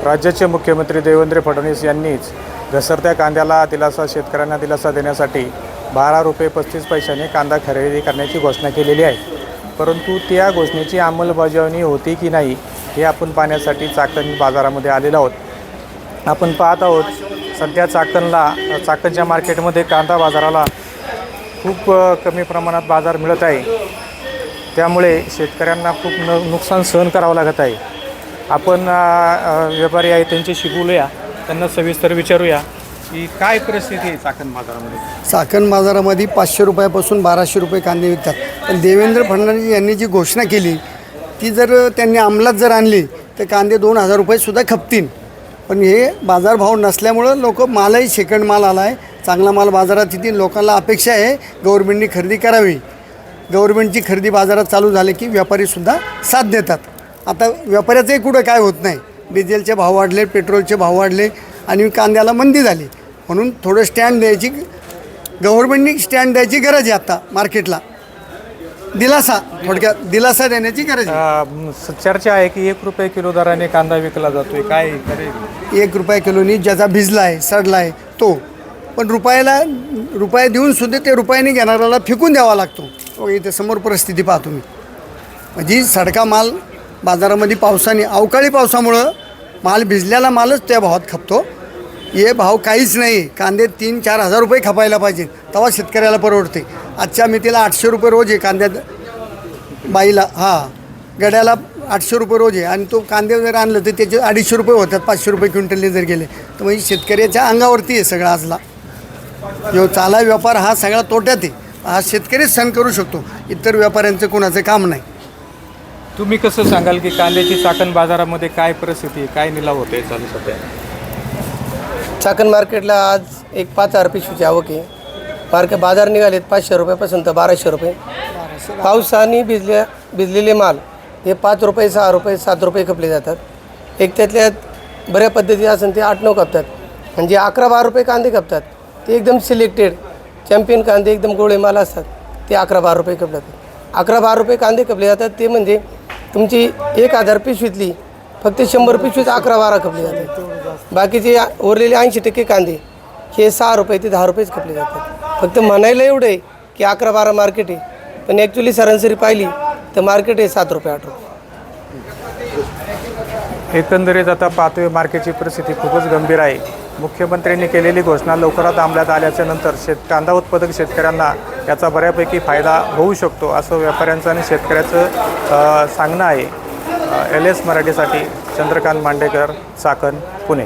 राज्याचे मुख्यमंत्री देवेंद्र फडणवीस यांनीच घसरत्या कांद्याला दिलासा शेतकऱ्यांना दिलासा देण्यासाठी 12 रुपये 35 पैशाने कांदा खरेदी करण्याची घोषणा केलेली आहे. परंतु त्या घोषणेची अंमलबजावणी होती की नाही हे आपण पाहण्यासाठी चाकण बाजारामध्ये आलेलो आहोत. आपण पाहत आहोत सध्या चाकणच्या मार्केटमध्ये कांदा बाजाराला खूप कमी प्रमाणात बाजार मिळत आहे. त्यामुळे शेतकऱ्यांना खूप नुकसान सहन करावं लागत आहे. आपण व्यापारी आहे त्यांच्याशी बोलूया, त्यांना सविस्तर विचारूया की काय परिस्थिती आहे चाकण बाजारामध्ये. चाकण बाजारामध्ये 500 रुपयापासून 1200 रुपये कांदे विकतात. पण देवेंद्र फडणवीस यांनी जी घोषणा केली ती जर त्यांनी अंमलात जर आणली तर कांदे 2000 रुपयेसुद्धा खपतील. पण हे बाजारभाव नसल्यामुळं लोक मालही सेकंड माल आला आहे, चांगला माल बाजारात येतील. लोकांना अपेक्षा आहे गव्हर्नमेंटनी खरेदी करावी. गव्हर्नमेंटची खरेदी बाजारात चालू झाले की व्यापारीसुद्धा साथ देतात. आता व्यापाऱ्याचंही कुठं काय होत नाही. डिझेलचे भाव वाढले, पेट्रोलचे भाव वाढले आणि कांद्याला मंदी झाली. म्हणून थोडं स्टँड द्यायची, गव्हर्नमेंटनी स्टँड द्यायची गरज आहे. आता मार्केटला थोडक्यात दिलासा देण्याची गरज आहे. चर्चा आहे की 1 रुपये किलो दराने कांदा विकला जातोय. काय करेल? 1 रुपया किलोनी ज्याचा भिजला आहे, सडला आहे तो. पण रुपया देऊन सुद्धा ते रुपयाने घेणाऱ्याला फेकून द्यावा लागतो. इथे समोर परिस्थिती पाहतो मी. म्हणजे सडका माल बाजारामध्ये पावसाने, अवकाळी पावसामुळं माल भिजलेला मालच त्या भावात खपतो. हे भाव काहीच नाही. कांदे 3-4 हजार रुपये खपायला पाहिजे, तेव्हा शेतकऱ्याला परवडते. आजच्या मितीला 800 रुपये रोज आहे कांद्यात. बाईला गड्याला 800 रुपये रोज आहे. आणि तो कांदे जर आणलं तर त्याचे 250 रुपये होतात. 500 रुपये क्विंटलने जर गेले तर म्हणजे शेतकऱ्याच्या अंगावरती आहे सगळा आजला. जो चाला व्यापार हा सगळा तोट्यात आहे. हा शेतकरीच सहन करू शकतो, इतर व्यापाऱ्यांचं कोणाचं काम नाही. तुम्ही कसं सांगाल की कांद्याची चाकण बाजारामध्ये काय परिस्थिती, काय निलाव होते चालू सध्या? चाकण मार्केटला आज एक 5000 पिशवीची आवक आहे. बाजार निघालेत 500 रुपयापासून तर 1200 रुपये. पावसाने भिजलेले माल हे 5 रुपये 6 रुपये 7 रुपये खपले जातात. एक त्यातल्यात बऱ्या पद्धती असेल ते 8-9 खपतात. म्हणजे 11-12 रुपये कांदे खपतात. ते एकदम सिलेक्टेड चॅम्पियन कांदे एकदम गोळे माल असतात, ते 11-12 रुपये खपले जातात. 11-12 रुपये कांदे खपले जातात. ते म्हणजे तुमची 1000 पिशवीतली फक्त 100 पिशवीत 11-12 खपले जातात. बाकीचे उरलेले 80% कांदे हे 6 रुपये ते 10 रुपयेच खपले जातात. फक्त म्हणायला एवढं आहे की 11-12 मार्केट आहे, पण ॲक्च्युली सरासरी पाहिली तर मार्केट आहे 7 रुपये 8 रुपये. एकंदरीत आता पाहतोय मार्केटची परिस्थिती खूपच गंभीर आहे. मुख्यमंत्र्यांनी केलेली घोषणा लवकरात अंमलात आल्याच्या नंतर कांदा उत्पादक शेतकऱ्यांना याचा बऱ्यापैकी फायदा होऊ शकतो असं व्यापाऱ्यांचं आणि शेतकऱ्याचं सांगणं आहे. LS मराठीसाठी चंद्रकांत मांडेकर, चाकण, पुणे.